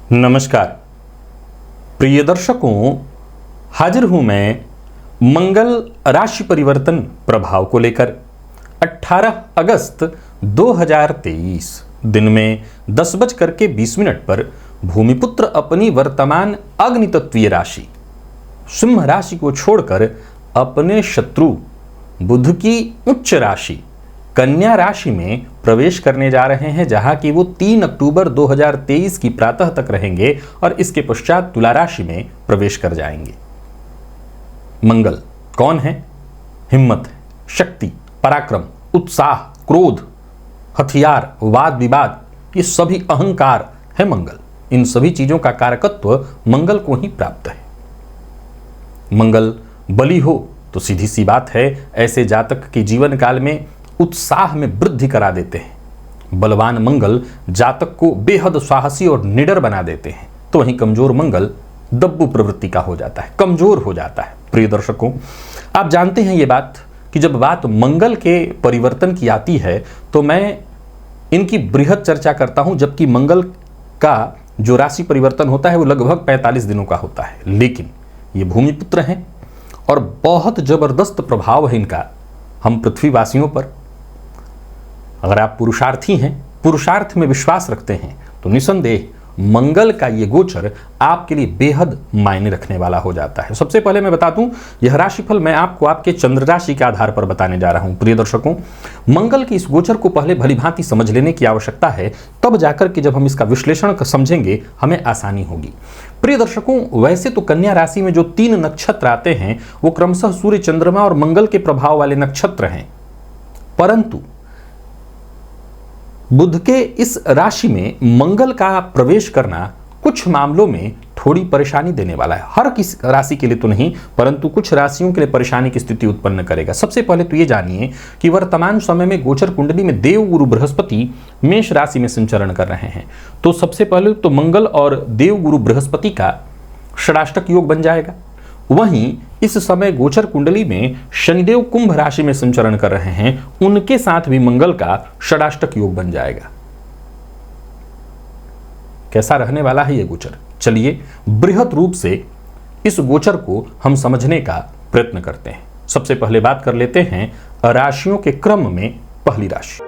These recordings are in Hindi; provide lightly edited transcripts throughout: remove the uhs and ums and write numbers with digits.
नमस्कार प्रिय दर्शकों, हाजिर हूं मैं मंगल राशि परिवर्तन प्रभाव को लेकर। 18 अगस्त 2023 दिन में 10:20 पर भूमिपुत्र अपनी वर्तमान अग्नि तत्वीय राशि सिंह राशि को छोड़कर अपने शत्रु बुध की उच्च राशि कन्या राशि में प्रवेश करने जा रहे हैं, जहां की वो 3 अक्टूबर 2023 की प्रातः तक रहेंगे और इसके पश्चात तुला राशि में प्रवेश कर जाएंगे। मंगल कौन है? हिम्मत, शक्ति, पराक्रम, उत्साह, क्रोध, हथियार, वाद विवाद, ये सभी अहंकार है मंगल। इन सभी चीजों का कारकत्व मंगल को ही प्राप्त है। मंगल बली हो तो सीधी सी बात है, ऐसे जातक के जीवन काल में उत्साह में वृद्धि करा देते हैं। बलवान मंगल जातक को बेहद साहसी और निडर बना देते हैं, तो वहीं कमजोर मंगल दब्बू प्रवृत्ति का हो जाता है, कमजोर हो जाता है। प्रिय दर्शकों, आप जानते हैं ये बात कि जब बात मंगल के परिवर्तन की आती है तो मैं इनकी बृहद चर्चा करता हूं, जबकि मंगल का जो राशि परिवर्तन होता है वो लगभग 45 दिनों का होता है। लेकिन ये भूमिपुत्र हैं और बहुत जबरदस्त प्रभाव है इनका हम पृथ्वीवासियों पर। अगर आप पुरुषार्थी हैं, पुरुषार्थ में विश्वास रखते हैं, तो निसंदेह मंगल का ये गोचर आपके लिए बेहद मायने रखने वाला हो जाता है। सबसे पहले मैं बता दूं, यह राशिफल मैं आपको आपके चंद्र राशि के आधार पर बताने जा रहा हूं। प्रिय दर्शकों, मंगल के इस गोचर को पहले भलीभांति समझ लेने की आवश्यकता है, तब जाकर के जब हम इसका विश्लेषण समझेंगे हमें आसानी होगी। प्रिय दर्शकों, वैसे तो कन्या राशि में जो 3 नक्षत्र आते हैं वो क्रमशः सूर्य, चंद्रमा और मंगल के प्रभाव वाले नक्षत्र हैं, परंतु बुध के इस राशि में मंगल का प्रवेश करना कुछ मामलों में थोड़ी परेशानी देने वाला है। हर किस राशि के लिए तो नहीं, परंतु कुछ राशियों के लिए परेशानी की स्थिति उत्पन्न करेगा। सबसे पहले तो ये जानिए कि वर्तमान समय में गोचर कुंडली में देवगुरु बृहस्पति मेष राशि में संचरण कर रहे हैं। तो सबसे पहले तो मंगल और देवगुरु बृहस्पति का षडाष्टक योग बन जाएगा। वहीं इस समय गोचर कुंडली में शनिदेव कुंभ राशि में संचरण कर रहे हैं, उनके साथ भी मंगल का षडाष्टक योग बन जाएगा। कैसा रहने वाला है ये गोचर? चलिए बृहद रूप से इस गोचर को हम समझने का प्रयत्न करते हैं। सबसे पहले बात कर लेते हैं राशियों के क्रम में पहली राशि।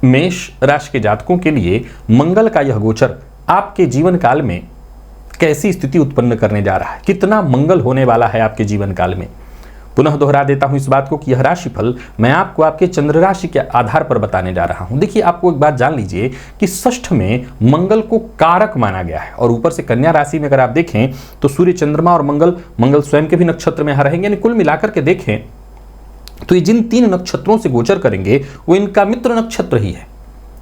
मेष राशि के जातकों के लिए मंगल का यह गोचर आपके जीवन काल में कैसी स्थिति उत्पन्न करने जा रहा है, कितना मंगल होने वाला है आपके जीवन काल में। पुनः दोहरा देता हूं इस बात को कि यह राशिफल मैं आपको आपके चंद्र राशि के आधार पर बताने जा रहा हूं। देखिए, आपको एक बात जान लीजिए कि षष्ठ में मंगल को कारक माना गया है, और ऊपर से कन्या राशि में अगर आप देखें तो सूर्य, चंद्रमा और मंगल स्वयं के भी नक्षत्र में रहेंगे। यानी कुल मिलाकर के देखें तो ये जिन 3 नक्षत्रों से गोचर करेंगे वो इनका मित्र नक्षत्र ही है।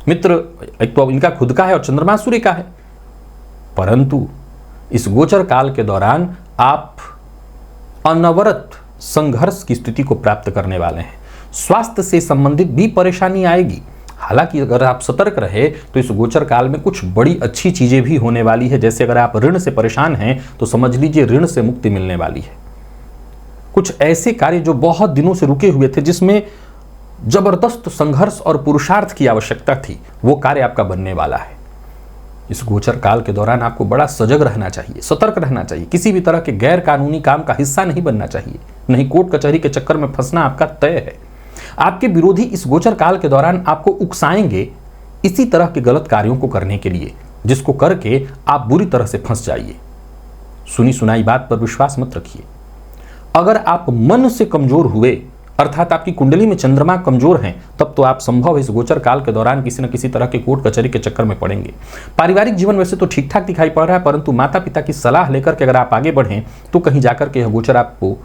मित्र एक तो इनका खुद का है और चंद्रमा सूर्य का है, परंतु इस गोचर काल के दौरान आप अनवरत संघर्ष की स्थिति को प्राप्त करने वाले हैं। स्वास्थ्य से संबंधित भी परेशानी आएगी। हालांकि अगर आप सतर्क रहे तो इस गोचर काल में कुछ बड़ी अच्छी चीजें भी होने वाली है। जैसे अगर आप ऋण से परेशान हैं तो समझ लीजिए ऋण से मुक्ति मिलने वाली है। कुछ ऐसे कार्य जो बहुत दिनों से रुके हुए थे, जिसमें जबरदस्त संघर्ष और पुरुषार्थ की आवश्यकता थी, वो कार्य आपका बनने वाला है। इस गोचर काल के दौरान आपको बड़ा सजग रहना चाहिए, सतर्क रहना चाहिए। किसी भी तरह के गैर कानूनी काम का हिस्सा नहीं बनना चाहिए, नहीं कोर्ट कचहरी के चक्कर में फंसना आपका तय है। आपके विरोधी इस गोचर काल के दौरान आपको उकसाएंगे इसी तरह के गलत कार्यों को करने के लिए, जिसको करके आप बुरी तरह से फंस जाइए। सुनी सुनाई बात पर विश्वास मत रखिए। अगर आप मन से कमजोर हुए, अर्थात आपकी कुंडली में चंद्रमा कमजोर हैं, तब तो आप संभव इस गोचर काल के दौरान किसी न किसी तरह के कोर्ट कचहरी के चक्कर में पड़ेंगे। पारिवारिक जीवन वैसे तो ठीक ठाक दिखाई पड़ रहा है, परंतु माता पिता की सलाह लेकर के अगर आप आगे बढ़ें तो कहीं जाकर के यह गोचर आपको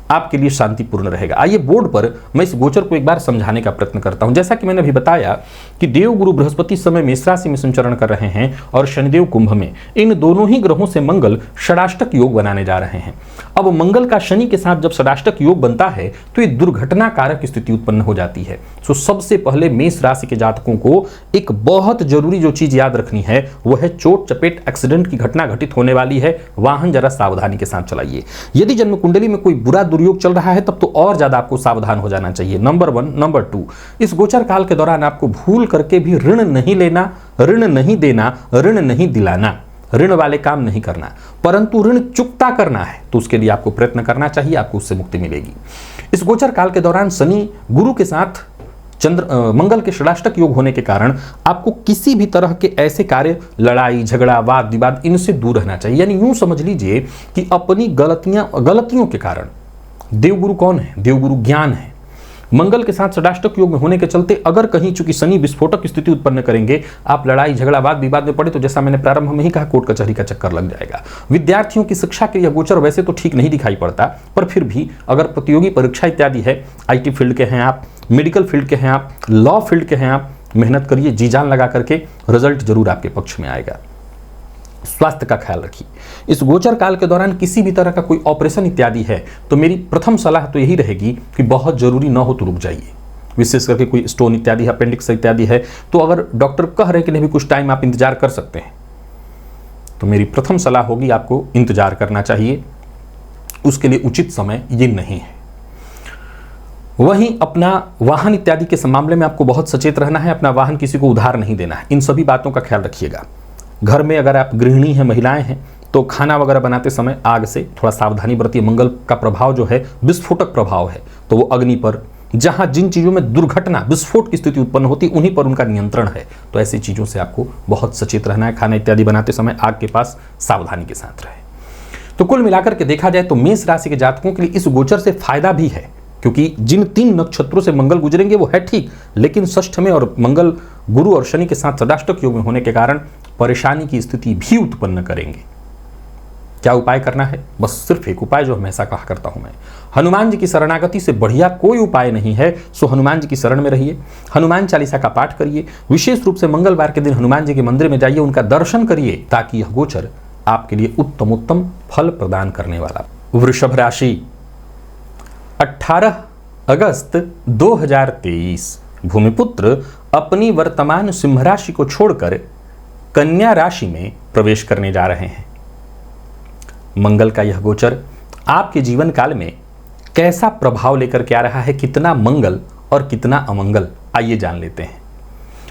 आपके लिए शांतिपूर्ण रहेगा। आइए बोर्ड पर मैं इस गोचर को एक बार समझाने का प्रयत्न करता हूं। जैसा कि मैंने अभी बताया कि देवगुरु बृहस्पति समय मेष राशि में संचरण कर रहे हैं और शनिदेव कुंभ में। इन दोनों ही ग्रहों से मंगल षडाष्टक योग बनाने जा रहे हैं। अब मंगल का शनि के साथ जब षडाष्टक योग बनता है तो ये दुर्घटना कारक स्थिति उत्पन्न हो जाती है। तो सबसे पहले मेष राशि के जातकों को एक बहुत जरूरी जो चीज याद रखनी है वो है चोट चपेट एक्सीडेंट की घटना घटित होने वाली है। वाहन जरा सावधानी के साथ चलाइए। यदि जन्म कुंडली में कोई बुरा दुर्योग चल रहा है तब तो और ज्यादा आपको सावधान हो जाना चाहिए। नंबर 1। नंबर 2, इस गोचर काल के दौरान आपको भूल करके भी ऋण नहीं लेना, ऋण नहीं देना, ऋण नहीं दिलाना, ऋण वाले काम नहीं करना, परंतु ऋण चुकता करना है तो उसके लिए आपको प्रयत्न करना चाहिए, आपको उससे मुक्ति मिलेगी। इस गोचर काल के दौरान शनि गुरु के साथ मंगल के षडाष्टक योग होने के कारण आपको किसी भी तरह के ऐसे कार्य, लड़ाई झगड़ा वाद विवाद, इनसे दूर रहना चाहिए। यानी यूं समझ लीजिए कि अपनी गलतियों के कारण, देवगुरु कौन है? देवगुरु ज्ञान है। मंगल के साथ षडाष्टक योग में होने के चलते अगर कहीं चूंकि शनि विस्फोटक स्थिति उत्पन्न करेंगे, आप लड़ाई झगड़ा वाद विवाद में पड़े तो जैसा मैंने प्रारंभ में ही कहा, कोर्ट कचहरी का चक्कर लग जाएगा। विद्यार्थियों की शिक्षा के यह गोचर वैसे तो ठीक नहीं दिखाई पड़ता, पर फिर भी अगर प्रतियोगी परीक्षा इत्यादि है, IT फील्ड के हैं आप, मेडिकल फील्ड के हैं आप, लॉ फील्ड के हैं आप, मेहनत करिए, जी जान लगा करके, रिजल्ट जरूर आपके पक्ष में आएगा। स्वास्थ्य का ख्याल रखिए। इस गोचर काल के दौरान किसी भी तरह का कोई ऑपरेशन इत्यादि है तो मेरी प्रथम सलाह तो यही रहेगी कि बहुत जरूरी न हो तो रुक जाइए। विशेष करके कोई स्टोन इत्यादि है, अपेंडिक्स इत्यादि है, तो अगर डॉक्टर कह रहे हैं कि नहीं भी कुछ टाइम आप इंतजार कर सकते हैं तो मेरी प्रथम सलाह होगी आपको इंतजार करना चाहिए। उसके लिए उचित समय ये नहीं है। वहीं अपना वाहन इत्यादि के मामले में आपको बहुत सचेत रहना है। अपना वाहन किसी को उधार नहीं देना है। इन सभी बातों का ख्याल रखिएगा। घर में अगर आप गृहिणी हैं, महिलाएं हैं, तो खाना वगैरह बनाते समय आग से थोड़ा सावधानी बरतिए। मंगल का प्रभाव जो है विस्फोटक प्रभाव है, तो वो अग्नि पर, जहां जिन चीजों में दुर्घटना विस्फोट की स्थिति उत्पन्न होती उन्हीं पर उनका नियंत्रण है, तो ऐसी चीजों से आपको बहुत सचेत रहना है। खाना इत्यादि बनाते समय आग के पास सावधानी के साथ रहे। तो कुल मिलाकर के देखा जाए तो मेष राशि के जातकों के लिए इस गोचर से फायदा भी है, क्योंकि जिन 3 नक्षत्रों से मंगल गुजरेंगे वो है ठीक, लेकिन षष्ठ में और मंगल गुरु और शनि के साथ षडाष्टक योग में होने के कारण परेशानी की स्थिति भी उत्पन्न करेंगे। क्या उपाय करना है? बस सिर्फ एक उपाय जो हमेशा कहा करता हूं मैं, हनुमान जी की शरणागति से बढ़िया कोई उपाय नहीं है। सो हनुमान जी की शरण में रहिए, हनुमान चालीसा का पाठ करिए। विशेष रूप से मंगलवार के दिन हनुमान जी के मंदिर में जाइए, उनका दर्शन करिए, ताकि यह गोचर आपके लिए उत्तम फल प्रदान करने वाला। वृषभ राशि, 18 अगस्त 2023 भूमिपुत्र अपनी वर्तमान सिंह राशि को छोड़कर कन्या राशि में प्रवेश करने जा रहे हैं। मंगल का यह गोचर आपके जीवन काल में कैसा प्रभाव लेकर के आ रहा है, कितना मंगल और कितना अमंगल, आइए जान लेते हैं।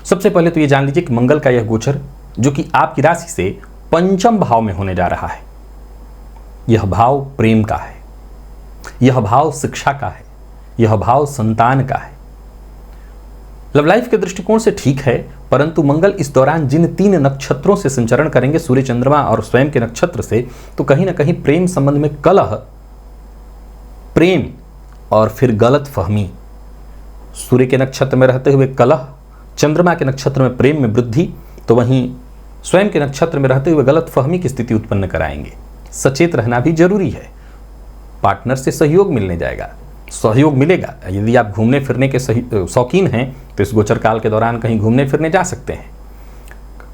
सबसे पहले तो ये जान लीजिए कि मंगल का यह गोचर जो कि आपकी राशि से पंचम भाव में होने जा रहा है, यह भाव प्रेम का है, यह भाव शिक्षा का है, यह भाव संतान का है। लव लाइफ के दृष्टिकोण से ठीक है, परंतु मंगल इस दौरान जिन 3 नक्षत्रों से संचरण करेंगे, सूर्य चंद्रमा और स्वयं के नक्षत्र से, तो कहीं ना कहीं प्रेम संबंध में कलह, प्रेम और फिर गलत फहमी, सूर्य के नक्षत्र में रहते हुए कलह, चंद्रमा के नक्षत्र में प्रेम में वृद्धि, तो वहीं स्वयं के नक्षत्र में रहते हुए गलत फहमी की स्थिति उत्पन्न कराएंगे। सचेत रहना भी जरूरी है। पार्टनर से सहयोग मिलने जाएगा, सहयोग मिलेगा। यदि आप घूमने फिरने के शौकीन हैं तो इस गोचर काल के दौरान कहीं घूमने फिरने जा सकते हैं।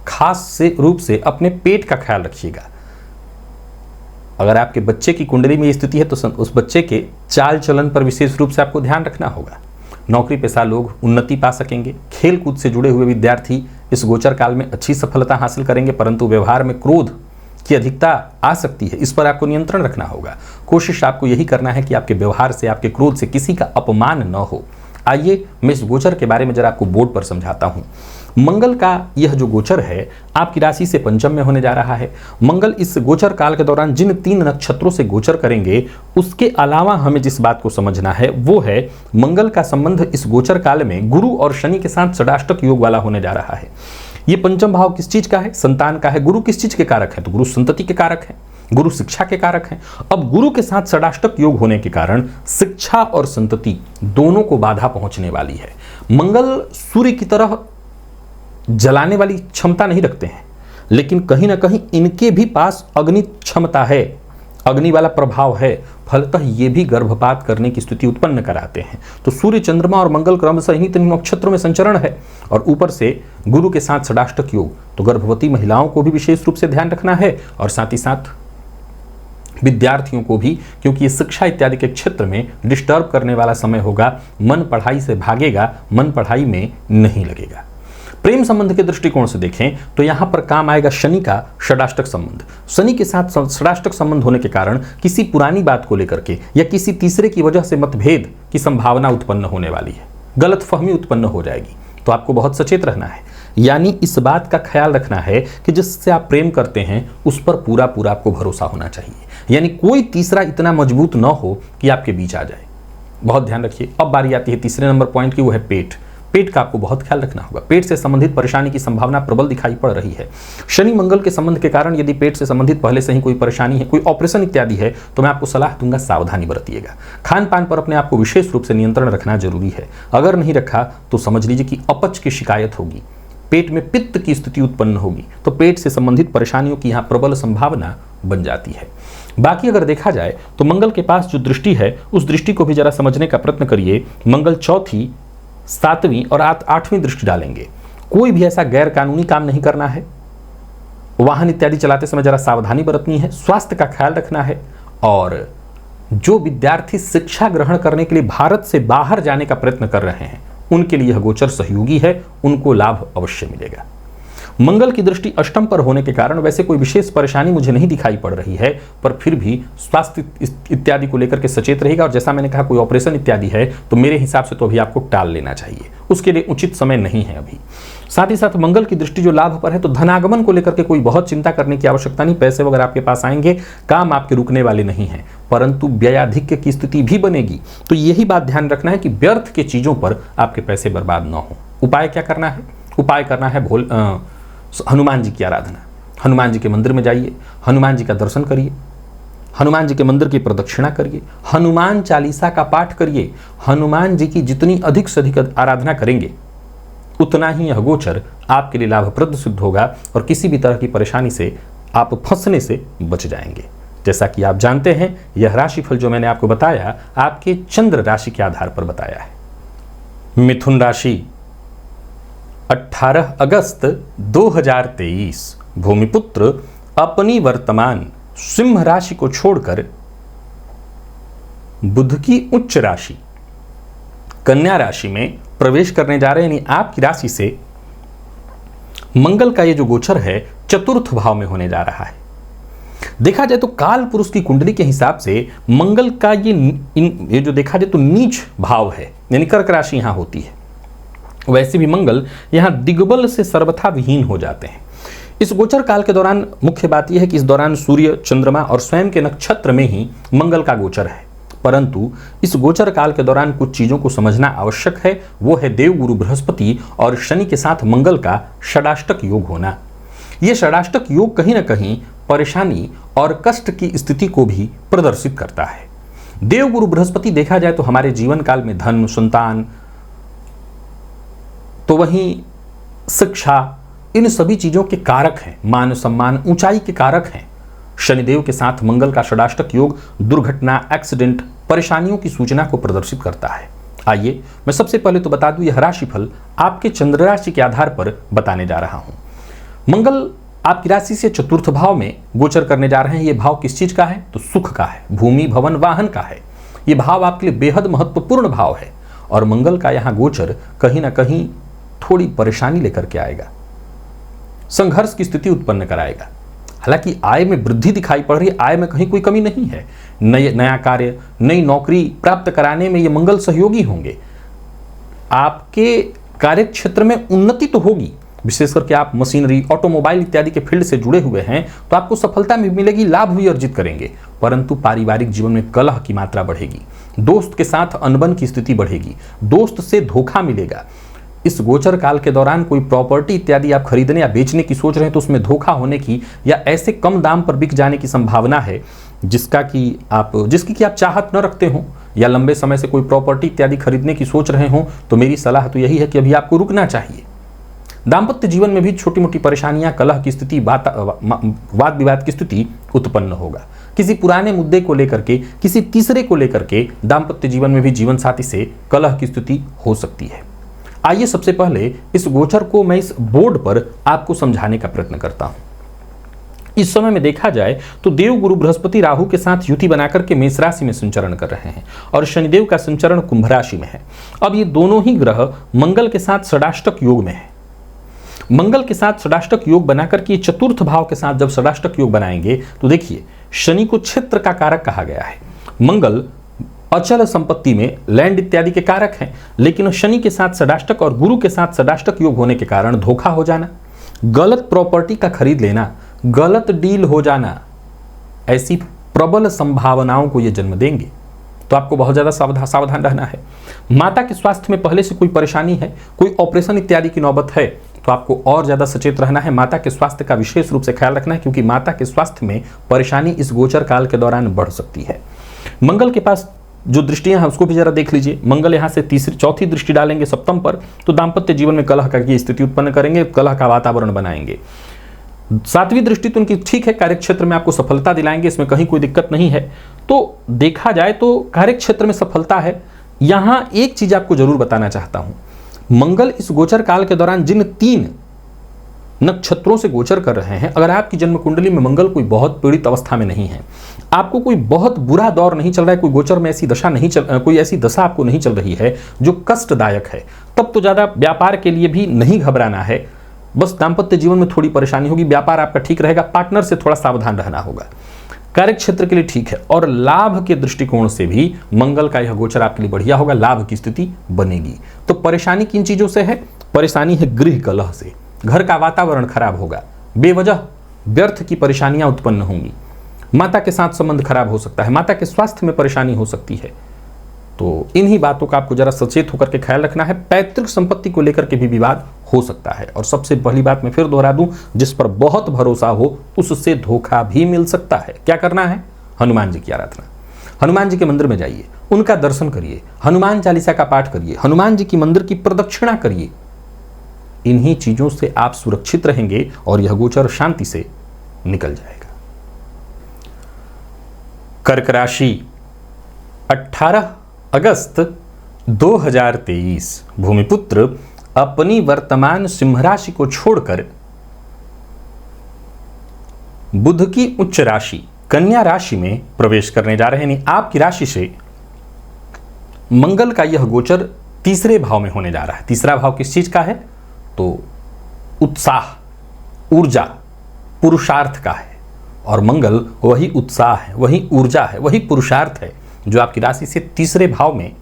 खास से रूप से अपने पेट का ख्याल रखिएगा। अगर आपके बच्चे की कुंडली में स्थिति है तो उस बच्चे के चाल चलन पर विशेष रूप से आपको ध्यान रखना होगा। नौकरी पेशा लोग उन्नति पा सकेंगे। खेल कूद से जुड़े हुए विद्यार्थी इस गोचर काल में अच्छी सफलता हासिल करेंगे, परंतु व्यवहार में क्रोध की अधिकता आ सकती है, इस पर आपको नियंत्रण रखना होगा। कोशिश आपको यही करना है कि आपके व्यवहार से, आपके क्रोध से किसी का अपमान न हो। आइए मैं इस गोचर के बारे में जरा आपको बोर्ड पर समझाता हूं। मंगल का यह जो गोचर है आपकी राशि से पंचम में होने जा रहा है। मंगल इस गोचर काल के दौरान जिन 3 नक्षत्रों से गोचर करेंगे, उसके अलावा हमें जिस बात को समझना है वो है मंगल का संबंध इस गोचर काल में गुरु और शनि के साथ षडाष्टक योग वाला होने जा रहा है। ये पंचम भाव किस चीज का है? संतान का है। गुरु किस चीज के कारक है? तो गुरु संतति के कारक है, गुरु शिक्षा के कारक हैं। अब गुरु के साथ षडाष्टक योग होने के कारण शिक्षा और संतति दोनों को बाधा पहुंचने वाली है। मंगल सूर्य की तरह जलाने वाली क्षमता नहीं रखते हैं, लेकिन कहीं ना कहीं इनके भी पास अग्नि क्षमता है, अग्नि वाला प्रभाव है, फलतः ये भी गर्भपात करने की स्थिति उत्पन्न कराते हैं। तो सूर्य, चंद्रमा और मंगल क्रमशः इन्हीं तीन नक्षत्रों में संचरण है और ऊपर से गुरु के साथ षडाष्टक योग, तो गर्भवती महिलाओं को भी विशेष रूप से ध्यान रखना है और साथ ही साथ विद्यार्थियों को भी, क्योंकि ये शिक्षा इत्यादि के क्षेत्र में डिस्टर्ब करने वाला समय होगा। मन पढ़ाई से भागेगा, मन पढ़ाई में नहीं लगेगा। प्रेम संबंध के दृष्टिकोण से देखें तो यहां पर काम आएगा शनि का षडाष्टक संबंध। शनि के साथ षडाष्टक संबंध होने के कारण किसी पुरानी बात को लेकर के या किसी तीसरे की वजह से मतभेद की संभावना उत्पन्न होने वाली है, गलतफहमी उत्पन्न हो जाएगी। तो आपको बहुत सचेत रहना है, यानी इस बात का ख्याल रखना है कि जिससे आप प्रेम करते हैं उस पर पूरा पूरा आपको भरोसा होना चाहिए, यानी कोई तीसरा इतना मजबूत न हो कि आपके बीच आ जाए। बहुत ध्यान रखिए। अब बारी आती है तीसरे नंबर पॉइंट की, वो है पेट। पेट का आपको बहुत ख्याल रखना होगा। पेट से संबंधित परेशानी की संभावना प्रबल दिखाई पड़ रही है। शनि मंगल के संबंध के कारण यदि पेट से संबंधित पहले से ही कोई परेशानी है, कोई ऑपरेशन इत्यादि है, तो मैं आपको सलाह दूंगा सावधानी बरतिएगा। खान पान पर अपने आप को विशेष रूप से नियंत्रण रखना जरूरी है। अगर नहीं रखा तो समझ लीजिए कि अपच की शिकायत होगी, पेट में पित्त की स्थिति उत्पन्न होगी, तो पेट से संबंधित परेशानियों की यहाँ प्रबल संभावना बन जाती है। बाकी अगर देखा जाए तो मंगल के पास जो दृष्टि है उस दृष्टि को भी जरा समझने का प्रयत्न करिए। मंगल चौथी, सातवीं और आठवीं दृष्टि डालेंगे। कोई भी ऐसा गैर कानूनी काम नहीं करना है, वाहन इत्यादि चलाते समय जरा सावधानी बरतनी है, स्वास्थ्य का ख्याल रखना है, और जो विद्यार्थी शिक्षा ग्रहण करने के लिए भारत से बाहर जाने का प्रयत्न कर रहे हैं उनके लिए यह गोचर सहयोगी है, उनको लाभ अवश्य मिलेगा। मंगल की दृष्टि अष्टम पर होने के कारण वैसे कोई विशेष परेशानी मुझे नहीं दिखाई पड़ रही है, पर फिर भी स्वास्थ्य इत्यादि को लेकर के सचेत रहेगा। और जैसा मैंने कहा कोई ऑपरेशन इत्यादि है तो मेरे हिसाब से तो अभी आपको टाल लेना चाहिए, उसके लिए उचित समय नहीं है अभी। साथ ही साथ मंगल की दृष्टि जो लाभ पर है तो धनागमन को लेकर के कोई बहुत चिंता करने की आवश्यकता नहीं। पैसे वगैरह आपके पास आएंगे, काम आपके रुकने वाले नहीं हैं, परंतु व्ययाधिक्य की स्थिति भी बनेगी। तो यही बात ध्यान रखना है कि व्यर्थ के चीजों पर आपके पैसे बर्बाद न हो। उपाय क्या करना है? उपाय करना है हनुमान जी की आराधना। हनुमान जी के मंदिर में जाइए, हनुमान जी का दर्शन करिए, हनुमान जी के मंदिर की प्रदक्षिणा करिए, हनुमान चालीसा का पाठ करिए। हनुमान जी की जितनी अधिक से अधिक आराधना करेंगे उतना ही यह गोचर आपके लिए लाभप्रद सिद्ध होगा और किसी भी तरह की परेशानी से आप फंसने से बच जाएंगे। जैसा कि आप जानते हैं यह राशिफल जो मैंने आपको बताया आपके चंद्र राशि के आधार पर बताया है। मिथुन राशि 18 अगस्त 2023 भूमिपुत्र अपनी वर्तमान सिंह राशि को छोड़कर बुध की उच्च राशि कन्या राशि में प्रवेश करने जा रहे हैं। यानी आपकी राशि से मंगल का ये जो गोचर है चतुर्थ भाव में होने जा रहा है। देखा जाए तो काल पुरुष की कुंडली के हिसाब से मंगल का ये जो देखा जाए तो नीच भाव है, यानी कर्क राशि यहां होती है। वैसे भी मंगल यहां दिग्बल से सर्वथा विहीन हो जाते हैं। इस गोचर काल के दौरान मुख्य बात यह है कि इस दौरान सूर्य, चंद्रमा और स्वयं के नक्षत्र में ही मंगल का गोचर है, परंतु इस गोचर काल के दौरान कुछ चीजों को समझना आवश्यक है। वो है देव गुरु बृहस्पति और शनि के साथ मंगल का षडाष्टक योग होना। यह षडाष्टक योग कहीं ना कहीं परेशानी और कष्ट की स्थिति को भी प्रदर्शित करता है। देव गुरु बृहस्पति देखा जाए तो हमारे जीवन काल में धन, संतान, तो वहीं शिक्षा, इन सभी चीजों के कारक हैं, मान सम्मान, ऊंचाई के कारक हैं। शनिदेव के साथ मंगल का षडाष्टक योग दुर्घटना, एक्सीडेंट, परेशानियों की सूचना को प्रदर्शित करता है। आइए मैं सबसे पहले तो बता दूं यह राशिफल आपके चंद्र राशि के आधार पर बताने जा रहा हूं। मंगल आपकी राशि से चतुर्थ भाव में गोचर करने जा रहे हैं। यह भाव किस चीज का है? तो सुख का है, भूमि, भवन, वाहन का है। यह भाव आपके लिए बेहद महत्वपूर्ण भाव है और मंगल का यहां गोचर कहीं ना कहीं थोड़ी परेशानी लेकर के आएगा, संघर्ष की स्थिति उत्पन्न कराएगा। हालांकि आय में वृद्धि दिखाई पड़ रही है, आय में कहीं कोई कमी नहीं है। नया कार्य, नई नौकरी प्राप्त कराने में ये मंगल सहयोगी होंगे। आपके कार्य क्षेत्र में उन्नति तो होगी, विशेष करके आप मशीनरी, ऑटोमोबाइल इत्यादि के फील्ड से जुड़े हुए हैं तो आपको सफलता भी मिलेगी, लाभ भी अर्जित करेंगे, परंतु पारिवारिक जीवन में कलह की मात्रा बढ़ेगी, दोस्त के साथ अनबन की स्थिति बढ़ेगी, दोस्त से धोखा मिलेगा। इस गोचर काल के दौरान कोई प्रॉपर्टी इत्यादि आप खरीदने या बेचने की सोच रहे हैं तो उसमें धोखा होने की या ऐसे कम दाम पर बिक जाने की संभावना है जिसकी कि आप चाहत न रखते हो, या लंबे समय से कोई प्रॉपर्टी इत्यादि खरीदने की सोच रहे हो तो मेरी सलाह तो यही है कि अभी आपको रुकना चाहिए। दाम्पत्य जीवन में भी छोटी मोटी परेशानियां, कलह की स्थिति, वाद विवाद की स्थिति उत्पन्न होगा। किसी पुराने मुद्दे को लेकर के, किसी तीसरे को लेकर के दाम्पत्य जीवन में भी जीवन साथी से कलह की स्थिति हो सकती है। आइए सबसे पहले इस गोचर को मैं इस बोर्ड पर आपको समझाने का प्रयत्न करता हूं। इस समय में देखा जाए तो देव गुरु बृहस्पति राहु के साथ युति बनाकर के मेष राशि में संचरण कर रहे हैं और शनिदेव का संचरण कुंभ राशि में है। अब ये दोनों ही ग्रह मंगल के साथ षडाष्टक योग में है। मंगल के साथ षडाष्टक योग बनाकर के चतुर्थ भाव के साथ जब षडाष्टक योग बनाएंगे तो देखिए, शनि को क्षेत्र का कारक कहा गया है। मंगल अचल संपत्ति में लैंड इत्यादि के कारक हैं, लेकिन शनि के साथ षडाष्टक और गुरु के साथ षडाष्टक योग होने के कारण धोखा हो जाना, गलत प्रॉपर्टी का खरीद लेना, गलत डील हो जाना, ऐसी प्रबल संभावनाओं को ये जन्म देंगे। तो आपको बहुत ज्यादा सावधान रहना है। माता के स्वास्थ्य में पहले से कोई परेशानी है, कोई ऑपरेशन इत्यादि की नौबत है, तो आपको और ज्यादा सचेत रहना है। माता के स्वास्थ्य का विशेष रूप से ख्याल रखना है, क्योंकि माता के स्वास्थ्य में परेशानी इस गोचर काल के दौरान बढ़ सकती है। मंगल के पास जो दृष्टियां हैं उसको भी जरा देख लीजिए। मंगल यहां से चौथी दृष्टि डालेंगे सप्तम पर, तो दाम्पत्य जीवन में कलह की स्थिति उत्पन्न करेंगे, कलह का वातावरण बनाएंगे। सातवीं दृष्टि तो उनकी ठीक है, कार्यक्षेत्र में आपको सफलता दिलाएंगे, इसमें कहीं कोई दिक्कत नहीं है। तो देखा जाए तो कार्यक्षेत्र में सफलता है। यहां एक चीज आपको जरूर बताना चाहता हूं, मंगल इस गोचर काल के दौरान जिन 3 नक्षत्रों से गोचर कर रहे हैं, अगर आपकी जन्म कुंडली में मंगल कोई बहुत पीड़ित अवस्था में नहीं है, आपको कोई बहुत बुरा दौर नहीं चल रहा है, कोई गोचर में ऐसी दशा नहीं कोई ऐसी दशा आपको नहीं चल रही है जो कष्टदायक है, तब तो ज्यादा व्यापार के लिए भी नहीं घबराना है। बस दाम्पत्य जीवन में थोड़ी परेशानी होगी, व्यापार आपका ठीक रहेगा, पार्टनर से थोड़ा सावधान रहना होगा। कार्यक्षेत्र के लिए ठीक है, और लाभ के दृष्टिकोण से भी मंगल का यह गोचर आपके लिए बढ़िया होगा, लाभ की स्थिति बनेगी। तो परेशानी किन चीजों से है? परेशानी है गृह कलह से, घर का वातावरण खराब होगा, बेवजह व्यर्थ की परेशानियां उत्पन्न होंगी, माता के साथ संबंध खराब हो सकता है, माता के स्वास्थ्य में परेशानी हो सकती है। तो इन्हीं बातों का आपको जरा सचेत होकर के ख्याल रखना है। पैतृक संपत्ति को लेकर के भी विवाद हो सकता है, और सबसे पहली बात मैं फिर दोहरा दूं, जिस पर बहुत भरोसा हो उससे धोखा भी मिल सकता है। क्या करना है? हनुमान जी की आराधना, हनुमान जी के मंदिर में जाइए, उनका दर्शन करिए, हनुमान चालीसा का पाठ करिए, हनुमान जी की मंदिर की प्रदक्षिणा करिए। इन्हीं चीजों से आप सुरक्षित रहेंगे और यह गोचर शांति से निकल जाएगा। कर्क राशि, 18 अगस्त 2023 भूमिपुत्र अपनी वर्तमान सिंह राशि को छोड़कर बुध की उच्च राशि कन्या राशि में प्रवेश करने जा रहे हैं। आपकी राशि से मंगल का यह गोचर तीसरे भाव में होने जा रहा है। तीसरा भाव किस चीज का है? तो उत्साह, ऊर्जा, पुरुषार्थ का है, और मंगल वही उत्साह है, वही ऊर्जा है, वही पुरुषार्थ है जो आपकी राशि से तीसरे भाव में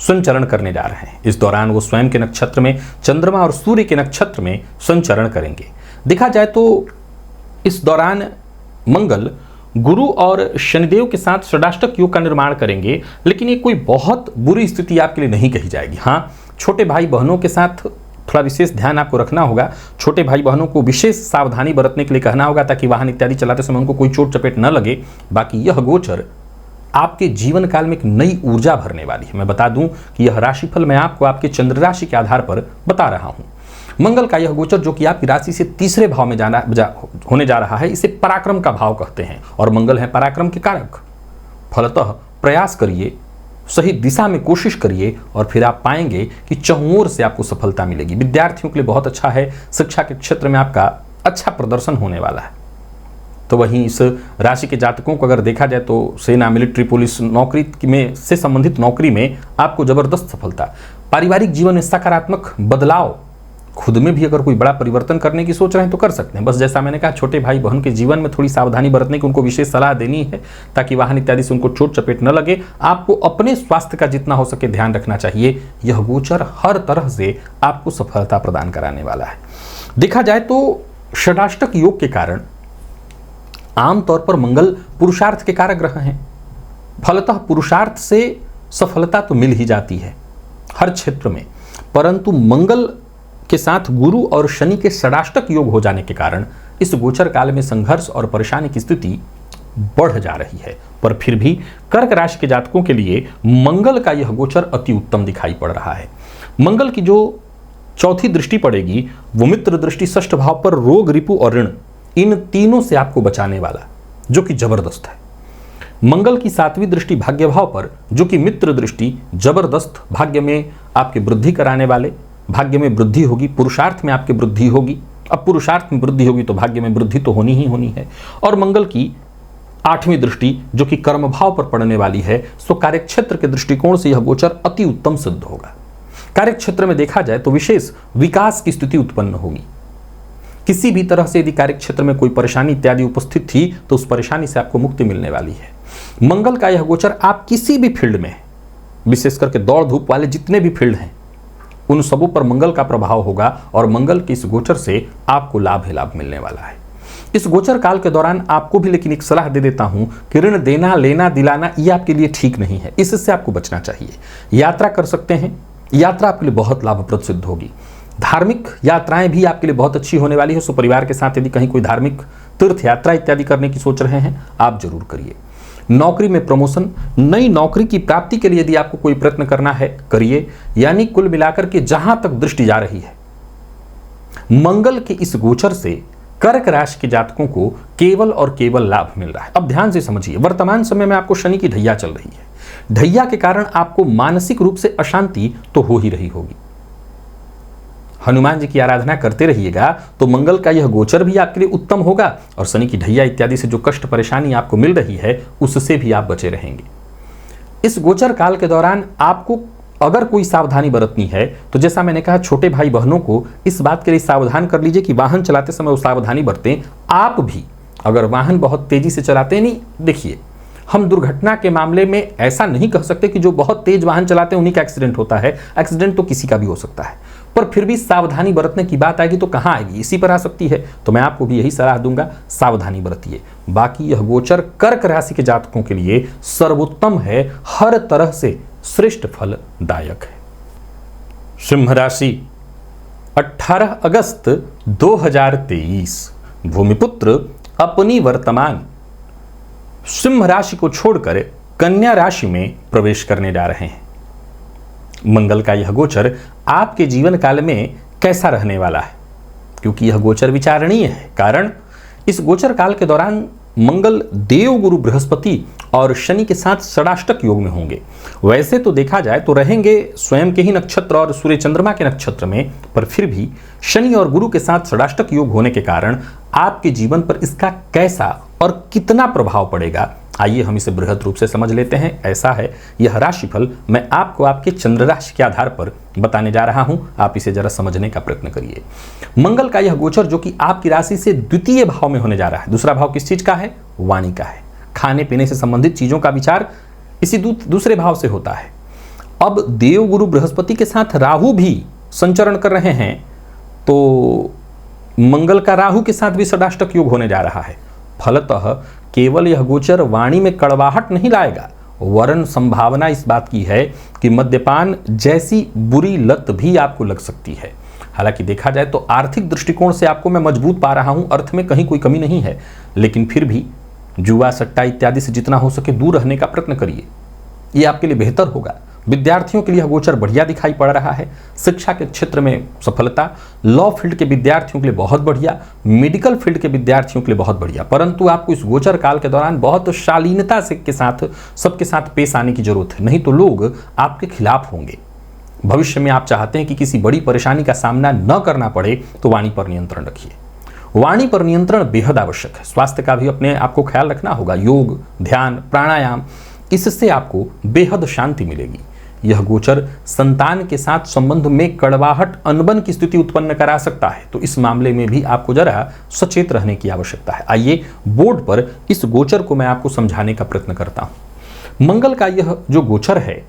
संचरण करने जा रहे हैं। इस दौरान वो स्वयं के नक्षत्र में, चंद्रमा और सूर्य के नक्षत्र में संचरण करेंगे। देखा जाए तो इस दौरान मंगल गुरु और शनिदेव के साथ षडाष्टक योग का निर्माण करेंगे, लेकिन ये कोई बहुत बुरी स्थिति आपके लिए नहीं कही जाएगी। हाँ, छोटे भाई बहनों के साथ थोड़ा विशेष ध्यान आपको रखना होगा। छोटे भाई बहनों को विशेष सावधानी बरतने के लिए कहना होगा, ताकि वाहन इत्यादि चलाते समय उनको कोई चोट चपेट न लगे। बाकी यह गोचर आपके जीवन काल में एक नई ऊर्जा भरने वाली है। मैं बता दूं कि यह राशिफल मैं आपको आपके चंद्र राशि के आधार पर बता रहा हूं। मंगल का यह गोचर जो कि आपकी राशि से तीसरे भाव में होने जा रहा है, इसे पराक्रम का भाव कहते हैं, और मंगल है पराक्रम के कारक। फलतः प्रयास करिए, सही दिशा में कोशिश करिए, और फिर आप पाएंगे कि चहुओर से आपको सफलता मिलेगी। विद्यार्थियों के लिए बहुत अच्छा है, शिक्षा के क्षेत्र में आपका अच्छा प्रदर्शन होने वाला है। तो वहीं इस राशि के जातकों को अगर देखा जाए तो सेना, मिलिट्री, पुलिस, नौकरी में से संबंधित नौकरी में आपको जबरदस्त सफलता, पारिवारिक जीवन में सकारात्मक बदलाव, खुद में भी अगर कोई बड़ा परिवर्तन करने की सोच रहे हैं तो कर सकते हैं। बस जैसा मैंने कहा, छोटे भाई बहन के जीवन में थोड़ी सावधानी बरतने की उनको विशेष सलाह देनी है, ताकि वाहन इत्यादि से उनको चोट चपेट न लगे। आपको अपने स्वास्थ्य का जितना हो सके ध्यान रखना चाहिए। यह गोचर हर तरह से आपको सफलता प्रदान कराने वाला है। देखा जाए तो षडाष्टक योग के कारण आमतौर पर मंगल पुरुषार्थ के कारक ग्रह हैं। फलतः पुरुषार्थ से सफलता तो मिल ही जाती है हर क्षेत्र में, परंतु मंगल के साथ गुरु और शनि के षडाष्टक योग हो जाने के कारण इस गोचर काल में संघर्ष और परेशानी की स्थिति बढ़ जा रही है। पर फिर भी कर्क राशि के जातकों के लिए मंगल का यह गोचर अति उत्तम दिखाई पड़ रहा है। मंगल की जो चौथी दृष्टि पड़ेगी वो मित्र दृष्टि षष्ठ भाव पर रोग, रिपु और ऋण, इन तीनों से आपको बचाने वाला जो कि जबरदस्त है। मंगल की 7वीं दृष्टि भाग्य भाव पर, जो कि मित्र दृष्टि, जबरदस्त, भाग्य में आपकी वृद्धि कराने वाले, भाग्य में वृद्धि होगी, पुरुषार्थ में आपकी वृद्धि होगी। अब पुरुषार्थ में वृद्धि होगी तो भाग्य में वृद्धि तो होनी ही होनी है। और मंगल की 8वीं दृष्टि जो कि कर्म भाव पर पड़ने वाली है, सो कार्यक्षेत्र के दृष्टिकोण से यह गोचर अति उत्तम सिद्ध होगा। कार्यक्षेत्र में देखा जाए तो विशेष विकास की स्थिति उत्पन्न होगी। किसी भी तरह से यदि कार्यक्षेत्र में कोई परेशानी इत्यादि उपस्थित थी तो उस परेशानी से आपको मुक्ति मिलने वाली है। मंगल का यह गोचर आप किसी भी फील्ड में, विशेष करके दौड़ धूप वाले जितने भी फील्ड हैं, उन सबों पर मंगल का प्रभाव होगा और मंगल के इस गोचर से आपको लाभ ही लाभ मिलने वाला है। इस गोचर काल के दौरान आपको भी लेकिन एक सलाह दे देता हूं कि ऋण देना, लेना, दिलाना ये आपके लिए ठीक नहीं है, इससे आपको बचना चाहिए। यात्रा कर सकते हैं, यात्रा आपके लिए बहुत लाभप्रद सिद्ध होगी। धार्मिक यात्राएं भी आपके लिए बहुत अच्छी होने वाली है। सो परिवार के साथ यदि कहीं कोई धार्मिक तीर्थ यात्रा इत्यादि करने की सोच रहे हैं, आप जरूर करिए। नौकरी में प्रमोशन, नई नौकरी की प्राप्ति के लिए यदि आपको कोई प्रयत्न करना है, करिए। यानी कुल मिलाकर के जहां तक दृष्टि जा रही है, मंगल के इस गोचर से कर्क राशि के जातकों को केवल और केवल लाभ मिल रहा है। अब ध्यान से समझिए, वर्तमान समय में आपको शनि की ढैया चल रही है। ढैया के कारण आपको मानसिक रूप से अशांति तो हो ही रही होगी। हनुमान जी की आराधना करते रहिएगा तो मंगल का यह गोचर भी आपके लिए उत्तम होगा और शनि की ढैया इत्यादि से जो कष्ट परेशानी आपको मिल रही है उससे भी आप बचे रहेंगे। इस गोचर काल के दौरान आपको अगर कोई सावधानी बरतनी है तो जैसा मैंने कहा, छोटे भाई बहनों को इस बात के लिए सावधान कर लीजिए कि वाहन चलाते समय वो सावधानी बरतें। आप भी अगर वाहन बहुत तेजी से चलाते हैं, नहीं देखिए, हम दुर्घटना के मामले में ऐसा नहीं कह सकते कि जो बहुत तेज वाहन चलाते हैं उन्हीं का एक्सीडेंट होता है। एक्सीडेंट तो किसी का भी हो सकता है, पर फिर भी सावधानी बरतने की बात आएगी तो कहां आएगी, इसी पर आ सकती है। तो मैं आपको भी यही सलाह दूंगा, सावधानी बरतिए। बाकी यह गोचर कर्क राशि के जातकों के लिए सर्वोत्तम है, हर तरह से श्रेष्ठ फलदायक है। सिंह राशि 18 अगस्त 2023 भूमिपुत्र अपनी वर्तमान सिंह राशि को छोड़कर कन्या राशि में प्रवेश करने जा रहे हैं। मंगल का यह गोचर आपके जीवन काल में कैसा रहने वाला है, क्योंकि यह गोचर विचारणीय है। कारण इस गोचर काल के दौरान मंगल देव गुरु बृहस्पति और शनि के साथ षडाष्टक योग में होंगे। वैसे तो देखा जाए तो रहेंगे स्वयं के ही नक्षत्र और सूर्य चंद्रमा के नक्षत्र में, पर फिर भी शनि और गुरु के साथ षडाष्टक योग होने के कारण आपके जीवन पर इसका कैसा और कितना प्रभाव पड़ेगा, आइए हम इसे बृहद रूप से समझ लेते हैं। ऐसा है, यह राशिफल मैं आपको आपके चंद्र राशि के आधार पर बताने जा रहा हूं, आप इसे जरा समझने का प्रयत्न करिए। मंगल का यह गोचर जो कि आपकी राशि से द्वितीय भाव में होने जा रहा है। दूसरा भाव किस चीज का है? वाणी का है। खाने पीने से संबंधित चीजों का विचार इसी दूसरे भाव से होता है। अब देव गुरु बृहस्पति के साथ राहु भी संचरण कर रहे हैं, तो मंगल का राहु के साथ भी षडाष्टक योग होने जा रहा है। फलतः केवल यह गोचर वाणी में कड़वाहट नहीं लाएगा, वरन संभावना इस बात की है कि मद्यपान जैसी बुरी लत भी आपको लग सकती है। हालांकि देखा जाए तो आर्थिक दृष्टिकोण से आपको मैं मजबूत पा रहा हूं, अर्थ में कहीं कोई कमी नहीं है, लेकिन फिर भी जुआ सट्टा इत्यादि से जितना हो सके दूर रहने का प्रयत्न करिए, ये आपके लिए बेहतर होगा। विद्यार्थियों के लिए यह गोचर बढ़िया दिखाई पड़ रहा है। शिक्षा के क्षेत्र में सफलता, लॉ फील्ड के विद्यार्थियों के लिए बहुत बढ़िया, मेडिकल फील्ड के विद्यार्थियों के लिए बहुत बढ़िया। परंतु आपको इस गोचर काल के दौरान बहुत शालीनता से के साथ सबके साथ पेश आने की जरूरत है, नहीं तो लोग आपके खिलाफ होंगे। भविष्य में आप चाहते हैं कि किसी बड़ी परेशानी का सामना न करना पड़े, तो वाणी पर नियंत्रण रखिए। वाणी पर नियंत्रण बेहद आवश्यक है। स्वास्थ्य का भी अपने आपको ख्याल रखना होगा। योग, ध्यान, प्राणायाम, इससे आपको बेहद शांति मिलेगी। यह गोचर संतान के साथ संबंध में कड़वाहट, अनबन की स्थिति उत्पन्न करा सकता है, तो इस मामले में भी आपको जरा सचेत रहने की आवश्यकता है। आइए बोर्ड पर इस गोचर को मैं आपको समझाने का प्रयत्न करता हूं। मंगल का यह जो गोचर है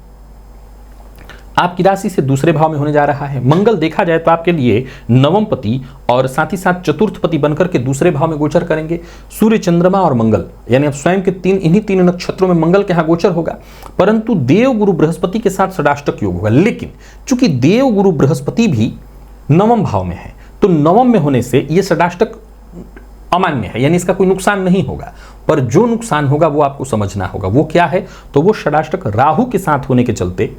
आपकी राशि से दूसरे भाव में होने जा रहा है। मंगल देखा जाए तो आपके लिए नवम पति और साथ ही साथ चतुर्थ पति बनकर के दूसरे भाव में गोचर करेंगे। सूर्य, चंद्रमा और मंगल, यानी अब स्वयं के इन्हीं तीन नक्षत्रों में मंगल के यहाँ गोचर होगा। परंतु देव गुरु बृहस्पति के साथ षडाष्टक योग होगा। लेकिन चूंकि देव गुरु बृहस्पति भी नवम भाव में है, तो नवम में होने से यह षडाष्टक अमान्य है, यानी इसका कोई नुकसान नहीं होगा। पर जो नुकसान होगा वो आपको समझना होगा। वो क्या है? तो वो षडाष्टक राहु के साथ होने के चलते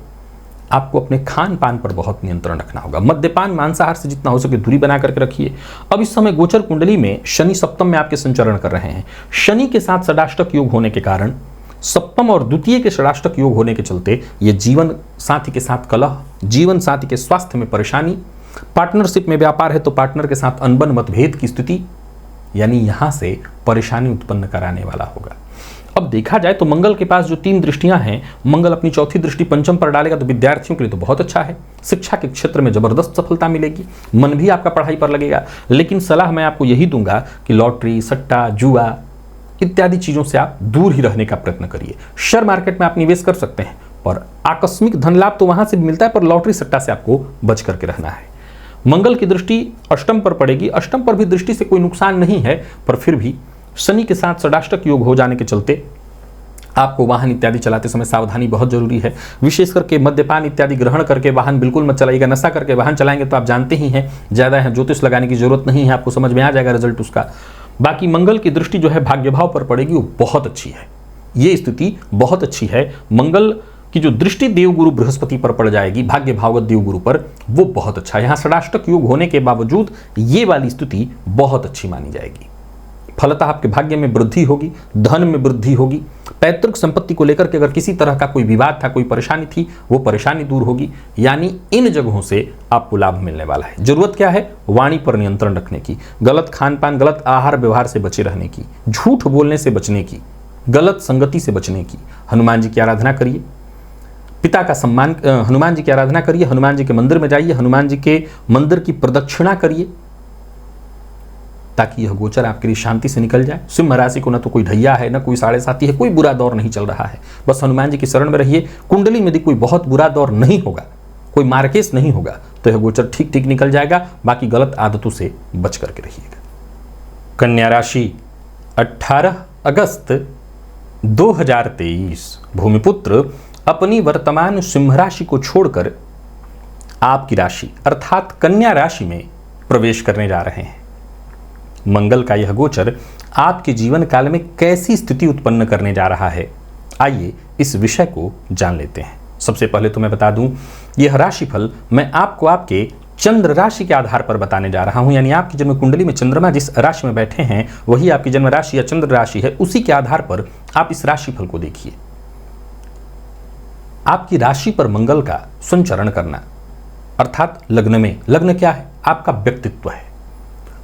आपको अपने खान पान पर बहुत नियंत्रण रखना होगा। मद्यपान मांसाहार से जितना हो सके दूरी बना करके रखिए। अब इस समय गोचर कुंडली में शनि सप्तम में आपके संचरण कर रहे हैं। शनि के साथ षडाष्टक योग होने के कारण, सप्तम और द्वितीय के षडाष्टक योग होने के चलते ये जीवन साथी के साथ कलह, जीवन साथी के स्वास्थ्य में परेशानी, पार्टनरशिप में व्यापार है तो पार्टनर के साथ अनबन मतभेद की स्थिति, यानी यहां से परेशानी उत्पन्न कराने वाला होगा। अब देखा जाए तो मंगल के पास जो 3 दृष्टियां हैं, मंगल अपनी चौथी दृष्टि पंचम पर डालेगा तो विद्यार्थियों के लिए तो बहुत अच्छा है। शिक्षा के क्षेत्र में जबरदस्त सफलता मिलेगी, मन भी आपका पढ़ाई पर लगेगा। लेकिन सलाह मैं आपको यही दूंगा कि लॉटरी, सट्टा, जुआ इत्यादि चीजों से आप दूर ही रहने का प्रयत्न करिए। शेयर मार्केट में आप निवेश कर सकते हैं, पर आकस्मिक धन लाभ तो वहां से भी मिलता है, पर लॉटरी सट्टा से आपको बच करके रहना है। मंगल की दृष्टि अष्टम पर पड़ेगी। अष्टम पर भी दृष्टि से कोई नुकसान नहीं है, पर फिर भी शनि के साथ षडाष्टक योग हो जाने के चलते आपको वाहन इत्यादि चलाते समय सावधानी बहुत जरूरी है। विशेष करके मद्यपान इत्यादि ग्रहण करके वाहन बिल्कुल मत चलाइएगा। नशा करके वाहन चलाएंगे तो आप जानते ही हैं, ज्यादा है ज्योतिष लगाने की जरूरत नहीं है, आपको समझ में आ जाएगा रिजल्ट उसका। बाकी मंगल की दृष्टि जो है भाग्य भाव पर पड़ेगी, वो बहुत अच्छी है, ये स्थिति बहुत अच्छी है। मंगल की जो दृष्टि देवगुरु बृहस्पति पर पड़ जाएगी, भाग्य भावगत देवगुरु पर, वो बहुत अच्छा है। यहाँ षडाष्टक योग होने के बावजूद ये वाली स्थिति बहुत अच्छी मानी जाएगी। फलतः आपके भाग्य में वृद्धि होगी, धन में वृद्धि होगी। पैतृक संपत्ति को लेकर के अगर किसी तरह का कोई विवाद था, कोई परेशानी थी, वो परेशानी दूर होगी। यानी इन जगहों से आपको लाभ मिलने वाला है। जरूरत क्या है? वाणी पर नियंत्रण रखने की, गलत खान पान, गलत आहार व्यवहार से बचे रहने की, झूठ बोलने से बचने की, गलत संगति से बचने की। हनुमान जी की आराधना करिए, पिता का सम्मान, हनुमान जी की आराधना करिए, हनुमान जी के मंदिर में जाइए, हनुमान जी के मंदिर की प्रदक्षिणा करिए, ताकि यह गोचर आपके लिए शांति से निकल जाए। सिंह राशि को न तो कोई ढैया है, न कोई साढ़े साथी है, कोई बुरा दौर नहीं चल रहा है। बस हनुमान जी की शरण में रहिए। कुंडली में यदि कोई बहुत बुरा दौर नहीं होगा, कोई मार्केस नहीं होगा, तो यह गोचर ठीक ठीक निकल जाएगा। बाकी गलत आदतों से बच करके रहिएगा। कन्या राशि 18 अगस्त 2023। भूमिपुत्र अपनी वर्तमान सिंह राशि को छोड़कर आपकी राशि अर्थात कन्या राशि में प्रवेश करने जा रहे हैं। मंगल का यह गोचर आपके जीवन काल में कैसी स्थिति उत्पन्न करने जा रहा है, आइए इस विषय को जान लेते हैं। सबसे पहले तो मैं बता दूं, यह राशिफल मैं आपको आपके चंद्र राशि के आधार पर बताने जा रहा हूं। यानी आपकी जन्म कुंडली में चंद्रमा जिस राशि में बैठे हैं, वही आपकी जन्म राशि या चंद्र राशि है। उसी के आधार पर आप इस राशिफल को देखिए। आपकी राशि पर मंगल का संचरण करना, अर्थात लग्न में, लग्न क्या है? आपका व्यक्तित्व है।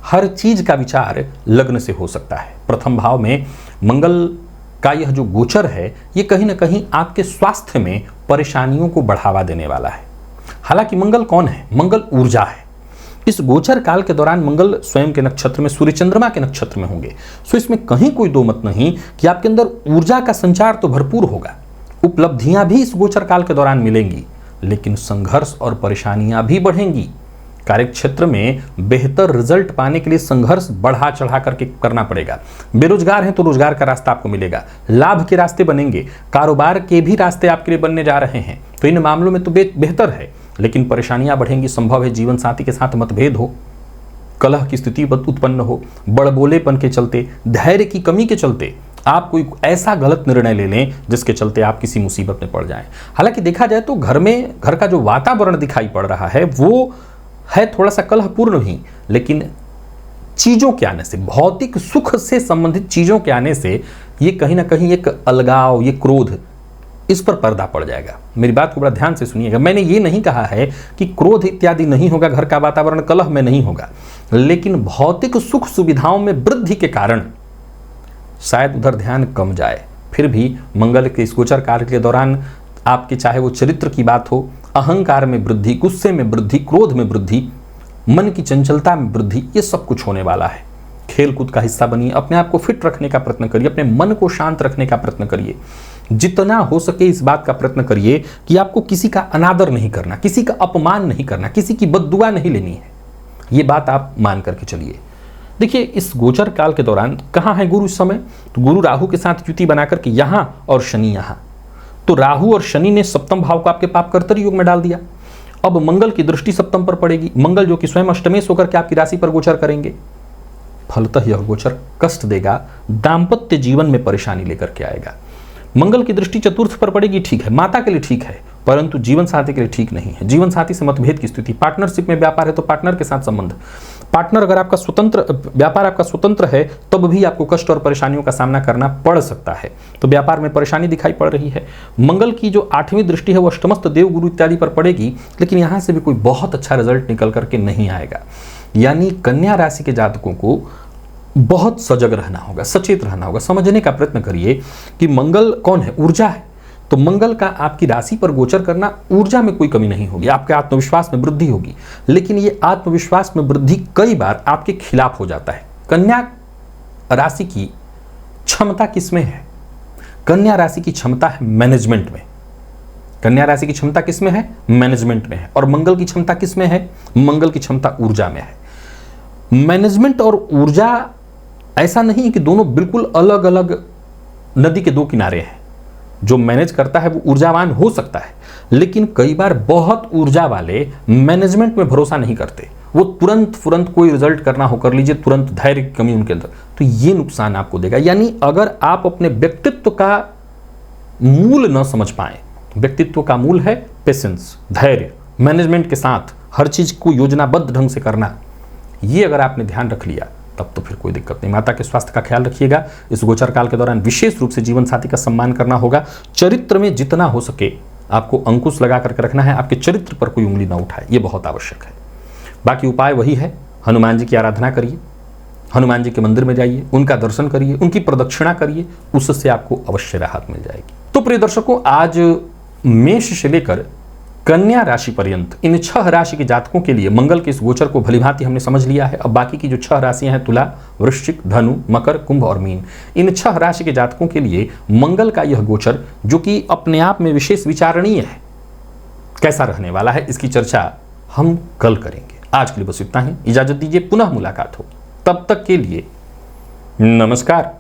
हर चीज का विचार लग्न से हो सकता है। प्रथम भाव में मंगल का यह जो गोचर है, ये कहीं ना कहीं आपके स्वास्थ्य में परेशानियों को बढ़ावा देने वाला है। हालांकि मंगल कौन है? मंगल ऊर्जा है। इस गोचर काल के दौरान मंगल स्वयं के नक्षत्र में, सूर्य चंद्रमा के नक्षत्र में होंगे। सो इसमें कहीं कोई दो मत नहीं कि आपके अंदर ऊर्जा का संचार तो भरपूर होगा, उपलब्धियां भी इस गोचर काल के दौरान मिलेंगी, लेकिन संघर्ष और परेशानियां भी बढ़ेंगी। कार्यक्षेत्र में बेहतर रिजल्ट पाने के लिए संघर्ष बढ़ा चढ़ा करके करना पड़ेगा। बेरोजगार हैं तो रोजगार का रास्ता आपको मिलेगा, लाभ के रास्ते बनेंगे, कारोबार के भी रास्ते आपके लिए बनने जा रहे हैं। तो इन मामलों में तो बेहतर है, लेकिन परेशानियां बढ़ेंगी। संभव है जीवन साथी के साथ मतभेद हो, कलह की स्थिति उत्पन्न हो, बड़बोलेपन के चलते, धैर्य की कमी के चलते आप कोई ऐसा गलत निर्णय ले लें जिसके चलते आप किसी मुसीबत में पड़ जाएं। हालांकि देखा जाए तो घर का जो वातावरण दिखाई पड़ रहा है वो है थोड़ा सा कलहपूर्ण ही, लेकिन चीजों के आने से, भौतिक सुख से संबंधित चीजों के आने से ये कहीं ना कहीं एक अलगाव, ये क्रोध, इस पर पर्दा पड़ जाएगा। मेरी बात को बड़ा ध्यान से सुनिएगा। मैंने ये नहीं कहा है कि क्रोध इत्यादि नहीं होगा, घर का वातावरण कलह में नहीं होगा, लेकिन भौतिक सुख सुविधाओं में वृद्धि के कारण शायद उधर ध्यान कम जाए। फिर भी मंगल के इस गोचर काल के दौरान आपके, चाहे वो चरित्र की बात हो, अहंकार में वृद्धि, गुस्से में वृद्धि, क्रोध में वृद्धि, मन की चंचलता में वृद्धि, ये सब कुछ होने वाला है। खेल कूद का हिस्सा बनिए, अपने आप को फिट रखने का प्रयत्न करिए, अपने मन को शांत रखने का प्रयत्न करिए। जितना हो सके इस बात का प्रयत्न करिए कि आपको किसी का अनादर नहीं करना, किसी का अपमान नहीं करना, किसी की बद्दुआ नहीं लेनी है। ये बात आप मान करके चलिए। देखिए, इस गोचर काल के दौरान कहाँ है गुरु इस समय? तो गुरु राहु के साथ युति बनाकर के यहां और शनि यहां। तो राहु और शनि ने सप्तम भाव को आपके पाप कर्तरी योग में डाल दिया। अब मंगल की दृष्टि सप्तम पर पड़ेगी। मंगल जो कि स्वयं अष्टमेश होकर के आपकी राशि पर गोचर करेंगे। फलतः यह गोचर कष्ट देगा, दाम्पत्य जीवन में परेशानी लेकर के आएगा। मंगल की दृष्टि चतुर्थ पर पड़ेगी, ठीक है, माता के लिए ठीक है, परंतु जीवन साथी के लिए ठीक नहीं है। जीवन साथी से मतभेद की स्थिति, पार्टनरशिप में व्यापार है तो पार्टनर के साथ संबंध, पार्टनर अगर आपका स्वतंत्र व्यापार आपका स्वतंत्र है तब भी आपको कष्ट और परेशानियों का सामना करना पड़ सकता है, तो व्यापार में परेशानी दिखाई पड़ रही है। मंगल की जो 8वीं दृष्टि है वो अष्टमस्त देव गुरु इत्यादि पर पड़ेगी, लेकिन यहां से भी कोई बहुत अच्छा रिजल्ट निकल करके नहीं आएगा। यानी कन्या राशि के जातकों को बहुत सजग रहना होगा, सचेत रहना होगा, समझने का प्रयत्न करिए कि मंगल कौन है, ऊर्जा है। तो मंगल का आपकी राशि पर गोचर करना, ऊर्जा में कोई कमी नहीं होगी, आपके आत्मविश्वास में वृद्धि होगी, लेकिन ये आत्मविश्वास में वृद्धि कई बार आपके खिलाफ हो जाता है। कन्या राशि की क्षमता किसमें है? कन्या राशि की क्षमता है मैनेजमेंट में। कन्या राशि की क्षमता किसमें है? मैनेजमेंट में है। और मंगल की क्षमता किसमें है? मंगल की क्षमता ऊर्जा में है। मैनेजमेंट और ऊर्जा ऐसा नहीं कि दोनों बिल्कुल अलग अलग नदी के दो किनारे हैं। जो मैनेज करता है वो ऊर्जावान हो सकता है, लेकिन कई बार बहुत ऊर्जा वाले मैनेजमेंट में भरोसा नहीं करते, वो तुरंत कोई रिजल्ट करना हो कर लीजिए, तुरंत धैर्य की कमी उनके अंदर, तो ये नुकसान आपको देगा। यानी अगर आप अपने व्यक्तित्व का मूल न समझ पाए, व्यक्तित्व का मूल है पेशेंस, धैर्य, मैनेजमेंट के साथ हर चीज को योजनाबद्ध ढंग से करना, ये अगर आपने ध्यान रख लिया तब तो फिर कोई दिक्कत नहीं। माता के स्वास्थ्य का ख्याल रखिएगा। इस गोचर काल के दौरान विशेष रूप से जीवन साथी का सम्मान करना होगा। चरित्र में जितना हो सके आपको अंकुश लगा करके रखना है, आपके चरित्र पर कोई उंगली ना उठाए, ये बहुत आवश्यक है। बाकी उपाय वही है, हनुमान जी की आराधना करिए, हनुमान जी के मंदिर में जाइए, उनका दर्शन करिए, उनकी प्रदक्षिणा करिए, उससे आपको अवश्य राहत मिल जाएगी। तो प्रिय दर्शकों, आज मेष से लेकर कन्या राशि पर्यंत इन 6 राशि के जातकों के लिए मंगल के इस गोचर को भलीभांति हमने समझ लिया है। अब बाकी की जो 6 राशियां हैं, तुला, वृश्चिक, धनु, मकर, कुंभ और मीन, इन 6 राशि के जातकों के लिए मंगल का यह गोचर, जो कि अपने आप में विशेष विचारणीय है, कैसा रहने वाला है, इसकी चर्चा हम कल करेंगे। आज के लिए बस इतना ही, इजाजत दीजिए, पुनः मुलाकात हो, तब तक के लिए नमस्कार।